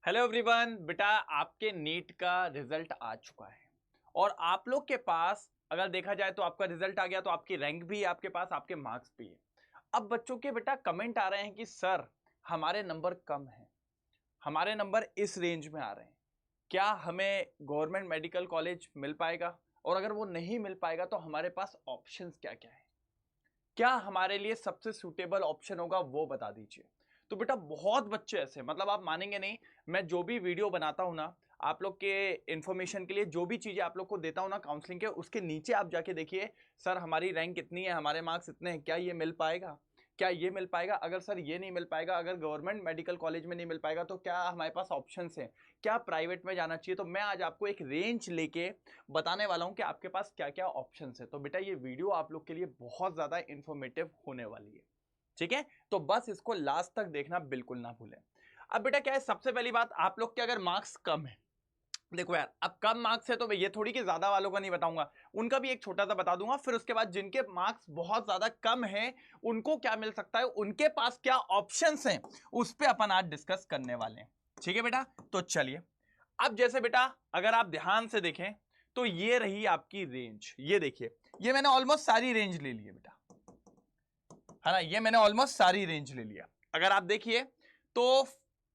Hello everyone. बेटा आपके NEET का रिजल्ट आ चुका है और आप लोग के पास अगर देखा जाए तो आपका रिजल्ट आ गया तो आपकी रैंक भी है आपके पास, आपके मार्क्स भी है। अब बच्चों के बेटा कमेंट आ रहे हैं कि सर हमारे नंबर कम हैं, हमारे नंबर इस रेंज में आ रहे हैं, क्या हमें गवर्नमेंट मेडिकल कॉलेज मिल पाएगा? और अगर वो नहीं मिल पाएगा तो हमारे पास ऑप्शंस क्या क्या है, क्या हमारे लिए सबसे सूटेबल ऑप्शन होगा वो बता दीजिए। तो बेटा बहुत बच्चे ऐसे, मतलब आप मानेंगे नहीं, मैं जो भी वीडियो बनाता हूं ना आप लोग के इंफॉर्मेशन के लिए, जो भी चीजें आप लोग को देता हूं ना काउंसलिंग के, उसके नीचे आप जाके देखिए सर हमारी रैंक इतनी है, हमारे मार्क्स इतने हैं, क्या ये मिल पाएगा, क्या ये मिल पाएगा? अगर सर ये नहीं मिल पाएगा, अगर गवर्नमेंट मेडिकल कॉलेज में नहीं मिल पाएगा तो क्या हमारे पास ऑप्शंस हैं, क्या प्राइवेट में जाना चाहिए? तो मैं आज आपको एक रेंज लेके बताने वाला हूं कि आपके पास क्या क्या ऑप्शंस है। तो बेटा ये वीडियो आप लोग के लिए बहुत ज्यादा इंफॉर्मेटिव होने वाली है, ठीक है? तो बस इसको लास्ट तक देखना बिल्कुल ना भूलें। अब बेटा क्या है, सबसे पहली बात, आप लोग के अगर मार्क्स कम है, देखो यार अब कम मार्क्स है तो ये थोड़ी कि ज्यादा वालों का नहीं बताऊंगा, उनका भी एक छोटा सा बता दूंगा, फिर उसके बाद जिनके मार्क्स बहुत ज्यादा कम है उनको क्या मिल सकता है, उनके पास क्या ऑप्शंस हैं, उस पर अपन आज डिस्कस करने वाले हैं। ठीक है बेटा, तो चलिए। अब जैसे बेटा अगर आप ध्यान से देखें तो ये रही आपकी रेंज, ये देखिए, ये मैंने ऑलमोस्ट सारी रेंज ले ली है बेटा, है ना, ये मैंने ऑलमोस्ट सारी रेंज ले लिया। अगर आप देखिए तो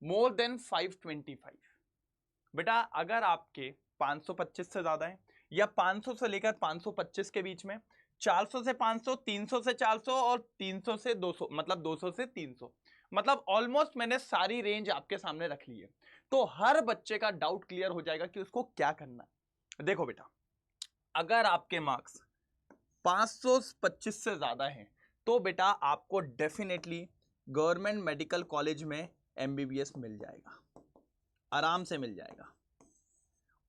मोर देन 525, बेटा अगर आपके 525 से ज्यादा है या 500 से लेकर 525 के बीच में, 400 से 500, 300 से 400 और 300 से 200, मतलब 200 से 300, मतलब ऑलमोस्ट मैंने सारी रेंज आपके सामने रख ली है। तो हर बच्चे का डाउट क्लियर हो जाएगा कि उसको क्या करना है। देखो बेटा अगर आपके मार्क्स 525 से ज्यादा हैं तो बेटा आपको डेफिनेटली गवर्नमेंट मेडिकल कॉलेज में एमबीबीएस मिल जाएगा, आराम से मिल जाएगा,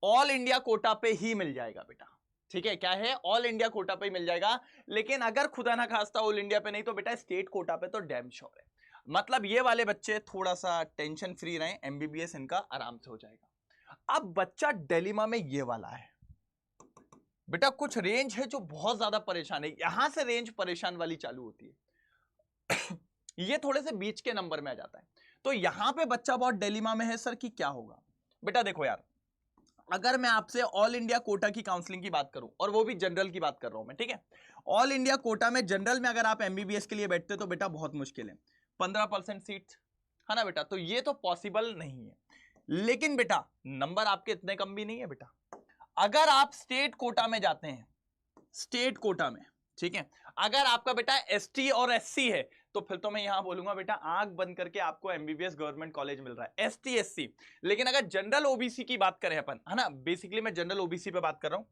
ऑल इंडिया कोटा पे ही मिल जाएगा बेटा। ठीक है, क्या है, ऑल इंडिया कोटा पे ही मिल जाएगा। लेकिन अगर खुदा ना खास्ता ऑल इंडिया पे नहीं तो बेटा स्टेट कोटा पे तो डैम श्योर है। मतलब ये वाले बच्चे थोड़ा सा टेंशन फ्री रहें, एमबीबीएस इनका आराम से हो जाएगा। अब बच्चा डिलेमा में ये वाला है बेटा, कुछ रेंज है जो बहुत ज्यादा परेशान है, यहां से रेंज परेशान वाली चालू होती है ये थोड़े से बीच के नंबर में आ जाता है। तो यहां पे बच्चा बहुत डिलेमा में है, सर कि क्या होगा। बेटा देखो यार, अगर मैं आपसे ऑल इंडिया कोटा की काउंसलिंग की बात करूं, और वो भी जनरल की बात कर रहा हूं मैं, ठीक है, ऑल इंडिया कोटा में जनरल में अगर आप एमबीबीएस के लिए बैठते तो बेटा बहुत मुश्किल है, 15% सीट, है ना बेटा, तो ये तो पॉसिबल नहीं है। लेकिन बेटा नंबर आपके इतने कम भी नहीं है बेटा, अगर आप स्टेट कोटा में जाते हैं, स्टेट कोटा में, ठीक है, अगर आपका बेटा एसटी और एससी है तो फिर तो मैं यहां बोलूंगा बेटा आंख बंद करके आपको एमबीबीएस गवर्नमेंट कॉलेज मिल रहा है, एसटी एससी। लेकिन अगर जनरल ओबीसी की बात करें अपन, है ना, बेसिकली मैं जनरल ओबीसी पे बात कर रहा हूं,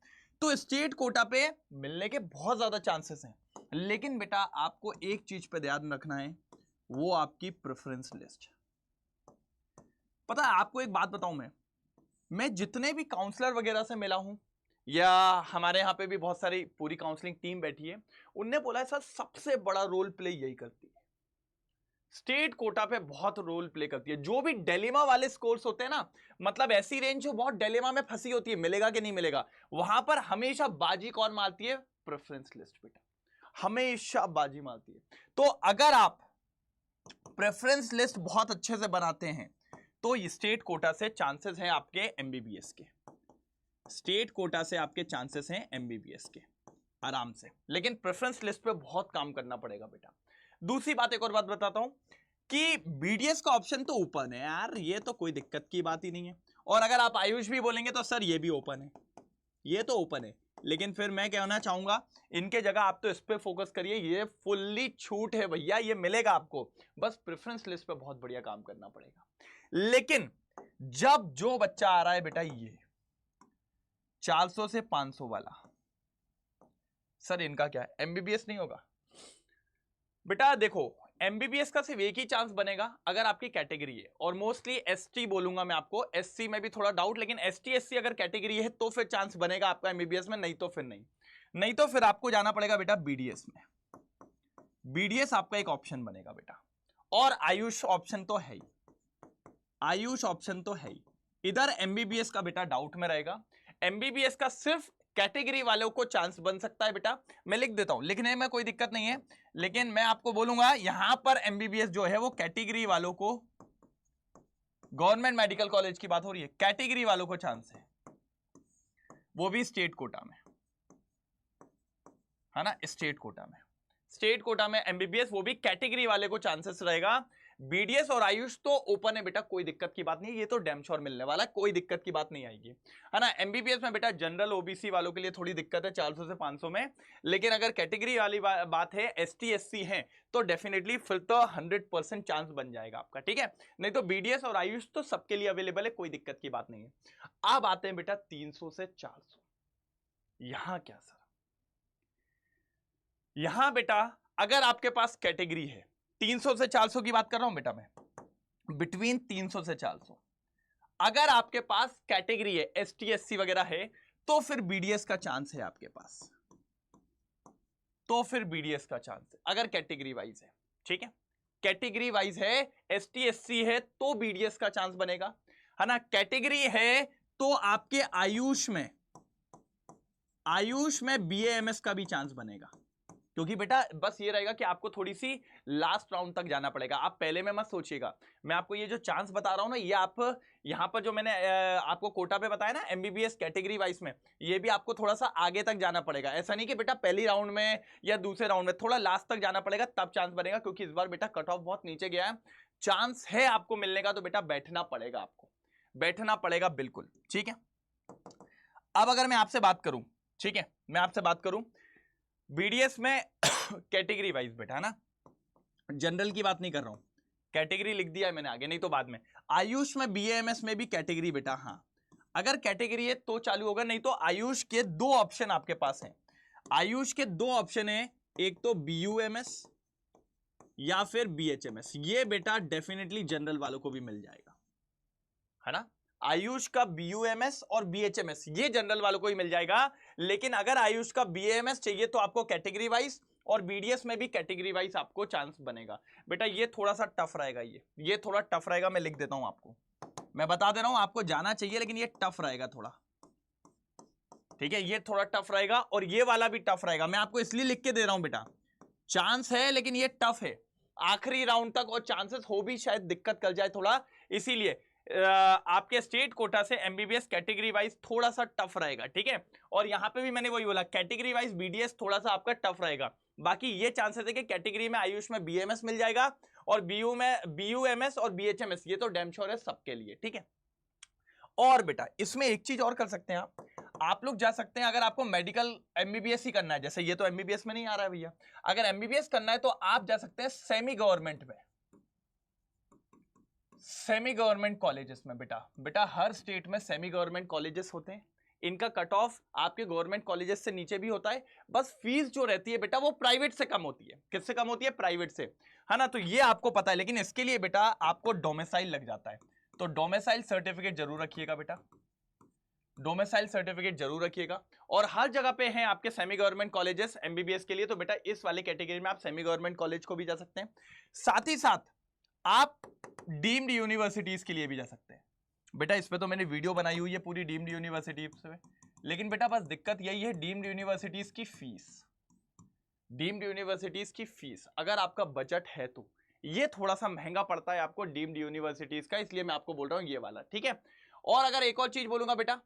तो स्टेट कोटा पे मिलने के बहुत ज्यादा चांसेस हैं। लेकिन बेटा आपको एक चीज पे ध्यान रखना है, वो आपकी प्रेफरेंस लिस्ट। पता है आपको एक बात बताऊं, मैं जितने भी काउंसलर वगैरह से मिला हूं, या हमारे यहां पे भी बहुत सारी पूरी काउंसलिंग टीम बैठी है, उनने बोला है सर सबसे बड़ा रोल प्ले यही करती है, स्टेट कोटा पे बहुत रोल प्ले करती है। जो भी डिलेमा वाले स्कोर्स होते हैं ना, मतलब ऐसी रेंज जो बहुत डिलेमा में फंसी होती है, मिलेगा कि नहीं मिलेगा, वहां पर हमेशा बाजी कौन मारती है? प्रेफरेंस लिस्ट बेटा, हमेशा बाजी मारती है। तो अगर आप प्रेफरेंस लिस्ट बहुत अच्छे से बनाते हैं तो स्टेट कोटा से चांसेस हैं आपके एमबीबीएस के, स्टेट कोटा से आपके चांसेस हैं एमबीबीएस के आराम से। लेकिन प्रेफरेंस लिस्ट पे बहुत काम करना पड़ेगा बेटा। दूसरी बात, एक और बात बताता हूं कि बीडीएस का ऑप्शन तो ओपन है यार, ये तो कोई दिक्कत की बात ही नहीं है। और अगर आप आयुष भी बोलेंगे तो सर ये भी ओपन है, ये तो ओपन है। लेकिन फिर मैं कहना चाहूंगा इनके जगह आप तो इस पे फोकस करिए, ये फुल्ली छूट है भैया, ये मिलेगा आपको, बस प्रेफरेंस लिस्ट पे बहुत बढ़िया काम करना पड़ेगा। लेकिन जब जो बच्चा आ रहा है बेटा ये 400 से 500 वाला, सर इनका क्या है, एमबीबीएस नहीं होगा बेटा। देखो एमबीबीएस का सिर्फ एक ही चांस बनेगा अगर आपकी कैटेगरी है, और मोस्टली एसटी बोलूंगा मैं आपको, एससी में भी थोड़ा डाउट, लेकिन एसटी एससी अगर कैटेगरी है तो फिर चांस बनेगा आपका एमबीबीएस में, नहीं तो फिर नहीं, नहीं तो फिर आपको जाना पड़ेगा बेटा बीडीएस में। बीडीएस आपका एक ऑप्शन बनेगा बेटा, और आयुष ऑप्शन तो है ही, आयुष ऑप्शन तो है ही। इधर एमबीबीएस का बेटा डाउट में रहेगा, एमबीबीएस का सिर्फ कैटेगरी वालों को चांस बन सकता है बेटा। मैं लिख देता हूं, लिखने में कोई दिक्कत नहीं है, लेकिन मैं आपको बोलूंगा यहां पर एमबीबीएस जो है वो कैटेगरी वालों को गवर्नमेंट मेडिकल कॉलेज की बात हो रही है, कैटेगरी वालों को चांस है, वो भी स्टेट कोटा में, है ना, स्टेट कोटा में, स्टेट कोटा में एमबीबीएस, वो भी कैटेगरी वाले को चांसेस रहेगा। बीडीएस और आयुष तो ओपन है बेटा, कोई दिक्कत की बात नहीं, ये तो डैम श्योर मिलने वाला है, कोई दिक्कत की बात नहीं आएगी, है ना। एमबीबीएस में बेटा जनरल ओबीसी वालों के लिए थोड़ी दिक्कत है 400 से 500 में, लेकिन अगर कैटेगरी वाली बात है, एसटी एससी है, तो डेफिनेटली फिर तो 100% चांस बन जाएगा आपका, ठीक है। नहीं तो बीडीएस और आयुष तो सबके लिए अवेलेबल है, कोई दिक्कत की बात नहीं है। अब आते हैं बेटा 300 से 400, यहां क्या सर, यहां बेटा अगर आपके पास कैटेगरी है, 300 से 400 की बात कर रहा हूं बेटा मैं, बिटवीन 300 से 400 अगर आपके पास कैटेगरी है, एसटी एससी वगैरह है, तो फिर बीडीएस का चांस है आपके पास, तो फिर बीडीएस का चांस है अगर कैटेगरी वाइज है, ठीक है। कैटेगरी वाइज है, एसटी एससी है तो बीडीएस का चांस बनेगा, है ना। कैटेगरी है तो आपके आयुष में बीएएमएस का भी चांस बनेगा, क्योंकि बेटा बस ये रहेगा कि आपको थोड़ी सी लास्ट राउंड तक जाना पड़ेगा, आप पहले में मत सोचिएगा। मैं आपको ये जो चांस बता रहा हूं ना, ये आप यहां पर जो मैंने आपको कोटा पे बताया ना एमबीबीएस कैटेगरी वाइज में, ये भी आपको थोड़ा सा आगे तक जाना पड़ेगा। ऐसा नहीं कि बेटा पहली राउंड में या दूसरे राउंड में, थोड़ा लास्ट तक जाना पड़ेगा तब चांस बनेगा, क्योंकि इस बार बेटा कट ऑफ बहुत नीचे गया है। चांस है आपको मिलने का तो बेटा बैठना पड़ेगा, आपको बैठना पड़ेगा बिल्कुल, ठीक है। अब अगर मैं आपसे बात करूं, ठीक है, मैं आपसे बात करूं बीडीएस में कैटेगरी वाइज बेटा, है ना, जनरल की बात नहीं कर रहा हूं, कैटेगरी लिख दिया है मैंने आगे, नहीं तो बाद में। आयुष में बीएएमएस में भी कैटेगरी बेटा, हां अगर कैटेगरी है तो चालू होगा, नहीं तो आयुष के दो ऑप्शन आपके पास हैं, आयुष के दो ऑप्शन है, एक तो बीयूएमएस या फिर बीएचएमएस, ये बेटा डेफिनेटली जनरल वालों को भी मिल जाएगा, है ना। आयुष का बीयूएमएस और बीएचएमएस ये जनरल वालों को ही मिल जाएगा, लेकिन अगर आयुष का बीएमएस चाहिए तो आपको कैटेगरी वाइज, और बीडीएस में भी कैटेगरी वाइज आपको चांस बनेगा। बेटा ये थोड़ा सा टफ रहेगा, ये थोड़ा टफ रहेगा, मैं लिख देता हूं आपको, मैं बता दे रहा हूं, आपको जाना चाहिए लेकिन ये टफ रहेगा थोड़ा, ठीक है, ये थोड़ा टफ रहेगा और ये वाला भी टफ रहेगा। मैं आपको इसलिए लिख के दे रहा हूं बेटा, चांस है लेकिन ये टफ है आखिरी राउंड तक, और चांसेस हो भी शायद दिक्कत कर जाए थोड़ा, इसीलिए आपके स्टेट कोटा से एमबीबीएस कैटेगरी वाइज थोड़ा सा टफ रहेगा, ठीक है। और यहां पे भी मैंने वही बोला, कैटेगरी वाइज बीडीएस थोड़ा सा आपका टफ रहेगा, बाकी ये चांसेस है कि कैटेगरी में आयुष में बीएमएस मिल जाएगा, और बीयू में बीयूएमएस और बीएचएमएस ये तो डैम श्योर है सबके लिए, ठीक है। और बेटा इसमें एक चीज और कर सकते हैं आप लोग जा सकते हैं, अगर आपको मेडिकल एमबीबीएस ही करना है, जैसे ये तो एमबीबीएस में नहीं आ रहा है भैया, अगर एमबीबीएस करना है तो आप जा सकते हैं सेमी गवर्नमेंट में, सेमी गवर्नमेंट कॉलेजेस में। बेटा हर स्टेट में सेमी गवर्नमेंट कॉलेजेस होते हैं, इनका कट ऑफ आपके गवर्नमेंट कॉलेजेस से नीचे भी होता है, बस फीस जो रहती है बेटा वो प्राइवेट से कम होती है। किससे कम होती है? प्राइवेट से, है ना। तो ये आपको पता है, लेकिन इसके लिए बेटा आपको डोमिसाइल लग जाता है, तो डोमिसाइल सर्टिफिकेट जरूर रखिएगा बेटा, डोमिसाइल सर्टिफिकेट जरूर रखिएगा। और हर जगह पे हैं आपके सेमी गवर्नमेंट कॉलेजेस एमबीबीएस के लिए, तो बेटा इस वाले कैटेगरी में आप सेमी गवर्नमेंट कॉलेज को भी जा सकते हैं, साथ ही साथ आप डीम्ड यूनिवर्सिटीज के लिए भी जा सकते हैं। बेटा इस पे तो मैंने वीडियो बनाई हुई है पूरी डीम्ड यूनिवर्सिटीज पे, लेकिन बेटा बस दिक्कत यही है डीम्ड यूनिवर्सिटीज की फीस, डीम्ड यूनिवर्सिटीज की फीस अगर आपका बजट है तो ये थोड़ा सा महंगा पड़ता है आपको डीम्ड यूनिवर्सिटीज का, इसलिए मैं आपको बोल रहा हूं ये वाला, ठीक है। और अगर एक और चीज बोलूंगा बेटा,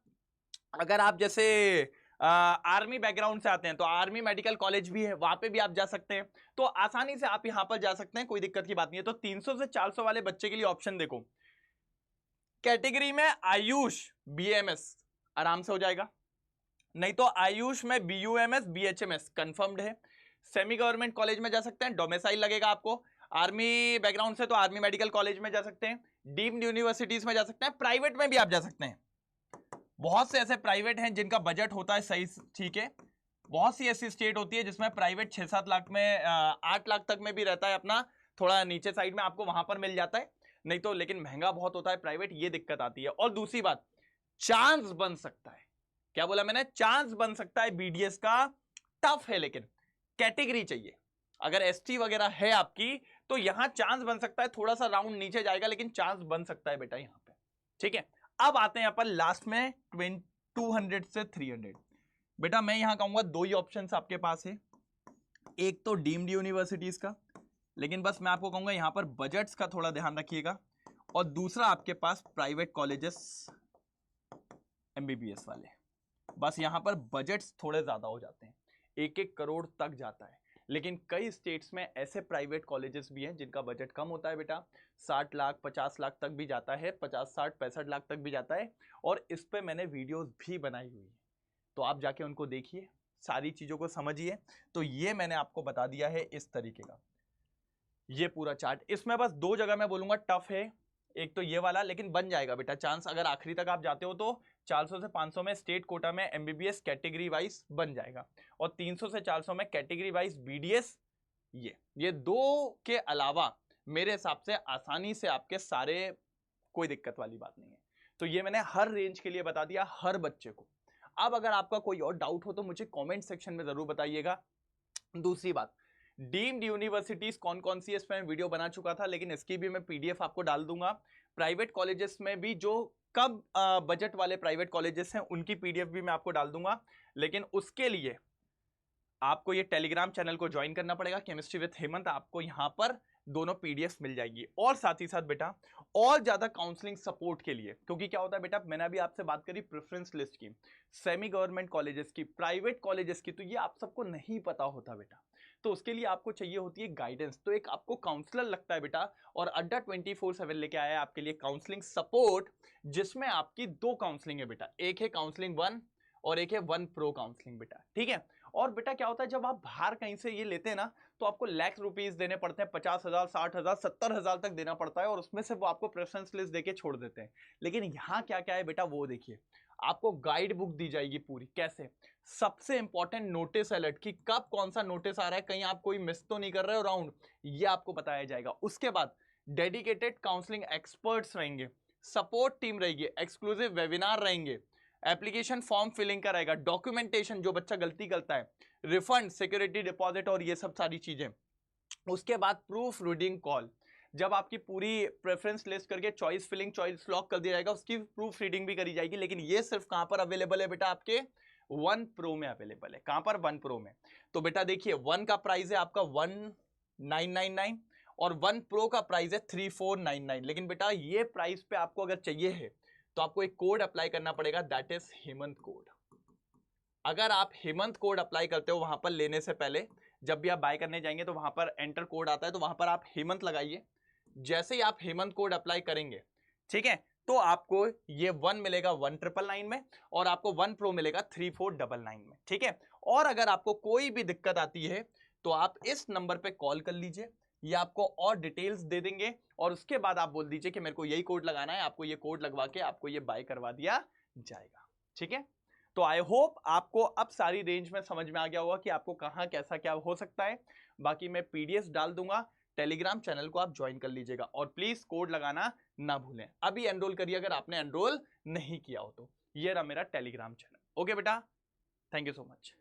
अगर आप जैसे आर्मी बैकग्राउंड से आते हैं तो आर्मी मेडिकल कॉलेज भी है, वहां पे भी आप जा सकते हैं, तो आसानी से आप यहां पर जा सकते हैं, कोई दिक्कत की बात नहीं है। तो 300 से 400 वाले बच्चे के लिए ऑप्शन देखो, कैटेगरी में आयुष बीएमएस आराम से हो जाएगा, नहीं तो आयुष में बीयूएमएस बीएचएमएस कंफर्म्ड है। सेमी गवर्नमेंट कॉलेज में जा सकते हैं, डोमिसाइल लगेगा आपको, आर्मी बैकग्राउंड से तो आर्मी मेडिकल कॉलेज में जा सकते हैं, डीम्ड यूनिवर्सिटीज में जा सकते हैं, प्राइवेट में भी आप जा सकते हैं। बहुत से ऐसे प्राइवेट हैं जिनका बजट होता है सही, ठीक है, बहुत सी ऐसी स्टेट होती है जिसमें प्राइवेट 6-7 लाख में 8 लाख तक में भी रहता है अपना, थोड़ा नीचे साइड में आपको वहां पर मिल जाता है, नहीं तो लेकिन महंगा बहुत होता है प्राइवेट, ये दिक्कत आती है। और दूसरी बात, चांस बन सकता है, क्या बोला मैंने, चांस बन सकता है बीडीएस का, टफ है लेकिन कैटेगरी चाहिए। अगर एसटी वगैरह है आपकी तो यहां चांस बन सकता है, थोड़ा सा राउंड नीचे जाएगा लेकिन चांस बन सकता है बेटा यहां पे, ठीक है। अब आते हैं अपन लास्ट में 200 से 300। बेटा मैं यहां कहूंगा दो ही ऑप्शन आपके पास है, एक तो डीम्ड यूनिवर्सिटीज का, लेकिन बस मैं आपको कहूंगा यहां पर बजट्स का थोड़ा ध्यान रखिएगा, और दूसरा आपके पास प्राइवेट कॉलेजेस एमबीबीएस वाले। बस यहां पर बजट्स थोड़े ज्यादा हो जाते हैं, 1-1 करोड़ तक जाता है। लेकिन कई स्टेट्स में ऐसे प्राइवेट कॉलेजेस भी हैं जिनका बजट कम होता है बेटा, 60 लाख 50 लाख तक भी जाता है, 50 60 65 लाख तक भी जाता है। और इस पे मैंने वीडियोस भी बनाई हुई है, तो आप जाके उनको देखिए, सारी चीजों को समझिए। तो ये मैंने आपको बता दिया है इस तरीके का, ये पूरा चार्ट। इसमें बस 2 जगह मैं बोलूंगा टफ है, एक तो ये वाला, लेकिन बन जाएगा बेटा चांस, अगर आखिरी तक आप जाते हो तो 400 से 500 में स्टेट कोटा में एमबीबीएस कैटेगरी वाइज बन जाएगा, और 300 से 400 में कैटेगरी वाइज बीडीएस। ये 2 के अलावा मेरे हिसाब से आसानी से आपके सारे, कोई दिक्कत वाली बात नहीं है। तो ये मैंने हर रेंज के लिए बता दिया, हर बच्चे को। अब अगर आपका कोई और डाउट हो तो मुझे कमेंट सेक्शन में जरूर बताइएगा। दूसरी बात, डीम्ड यूनिवर्सिटीज कौन कौन सी है, इस पर मैं वीडियो बना चुका था, लेकिन इसकी भी मैं पीडीएफ आपको डाल दूंगा। प्राइवेट कॉलेजेस में भी जो कब बजट वाले प्राइवेट कॉलेजेस हैं उनकी पीडीएफ भी मैं आपको डाल दूंगा, लेकिन उसके लिए आपको ये टेलीग्राम चैनल को ज्वाइन करना पड़ेगा, केमिस्ट्री विद हेमंत। आपको यहाँ पर दोनों पीडीएफ मिल जाएगी। और साथ ही साथ बेटा और ज्यादा काउंसलिंग सपोर्ट के लिए, क्योंकि क्या होता है बेटा, मैंने अभी आपसे बात करी प्रेफरेंस लिस्ट की, सेमी गवर्नमेंट कॉलेजेस की, प्राइवेट कॉलेजेस की, तो ये आप सबको नहीं पता होता बेटा। तो उसके लिए आपको चाहिए होती है गाइडेंस। तो एक आपको काउंसलर लगता है बेटा, और अड्डा 24/7 लेके आया है आपके लिए काउंसलिंग सपोर्ट, जिसमें आपकी 2 काउंसलिंग है बेटा, एक है काउंसलिंग 1 और एक है 1 प्रो काउंसलिंग बेटा, ठीक है। और बेटा क्या होता है, जब आप बाहर कहीं से ये लेते हैं ना, तो आपको लाख रुपीस देने पड़ते हैं, 50,000 60,000 70,000 तक देना पड़ता है, और उसमें से वो आपको प्रेफरेंस लिस्ट देके छोड़ देते हैं। लेकिन यहाँ क्या क्या है बेटा, वो देखिए, आपको गाइड बुक दी जाएगी पूरी, कैसे, सबसे इंपॉर्टेंट नोटिस अलर्ट की कब कौन सा नोटिस आ रहा है, कहीं आप कोई मिस तो नहीं कर रहे हो राउंड, ये आपको बताया जाएगा। उसके बाद डेडिकेटेड काउंसलिंग एक्सपर्ट्स रहेंगे, सपोर्ट टीम रहेगी, एक्सक्लूसिव वेबिनार रहेंगे, एप्लीकेशन फॉर्म फिलिंग का रहेगा, डॉक्यूमेंटेशन जो बच्चा गलती करता है, रिफंड, सिक्योरिटी डिपॉजिट और ये सब सारी चीजें। उसके बाद प्रूफ रीडिंग कॉल, जब आपकी पूरी प्रेफरेंस लिस्ट करके चॉइस फिलिंग, चॉइस लॉक कर दिया जाएगा, उसकी प्रूफ रीडिंग भी करी जाएगी। लेकिन ये सिर्फ कहां पर अवेलेबल है बेटा, आपके 1 प्रो में अवेलेबल है। कहां पर, 1 प्रो में। तो बेटा देखिए, 1 का प्राइस है आपका 1999 और 1 प्रो का प्राइस है 3499। लेकिन बेटा ये प्राइस पे आपको अगर चाहिए है तो आपको एक कोड अप्लाई करना पड़ेगा, दैट इज हेमंत कोड। अगर आप हेमंत कोड अप्लाई करते हो वहां पर लेने से पहले, जब भी आप बाय करने जाएंगे तो वहां पर एंटर कोड आता है, तो वहां पर आप हेमंत लगाइए। जैसे ही आप हेमंत कोड अप्लाई करेंगे, ठीक है, तो आपको ये 1 मिलेगा 1999 में, और आपको 1 प्रो मिलेगा 3499 में, ठीक है। और अगर आपको कोई भी दिक्कत आती है तो आप इस नंबर पे कॉल कर लीजिए, ये आपको और डिटेल्स दे देंगे, और उसके बाद आप बोल दीजिए कि मेरे को यही कोड लगाना है, आपको ये कोड लगवा के आपको ये बाय करवा दिया जाएगा, ठीक है। तो आई होप आपको अब सारी रेंज में समझ में आ गया होगा कि आपको कहां कैसा क्या हो सकता है। बाकी मैं पीडीएफ डाल दूंगा, टेलीग्राम चैनल को आप ज्वाइन कर लीजिएगा, और प्लीज कोड लगाना ना भूलें। अभी एनरोल करिए अगर आपने एनरोल नहीं किया हो तो। ये रहा मेरा टेलीग्राम चैनल। ओके बेटा, थैंक यू सो मच।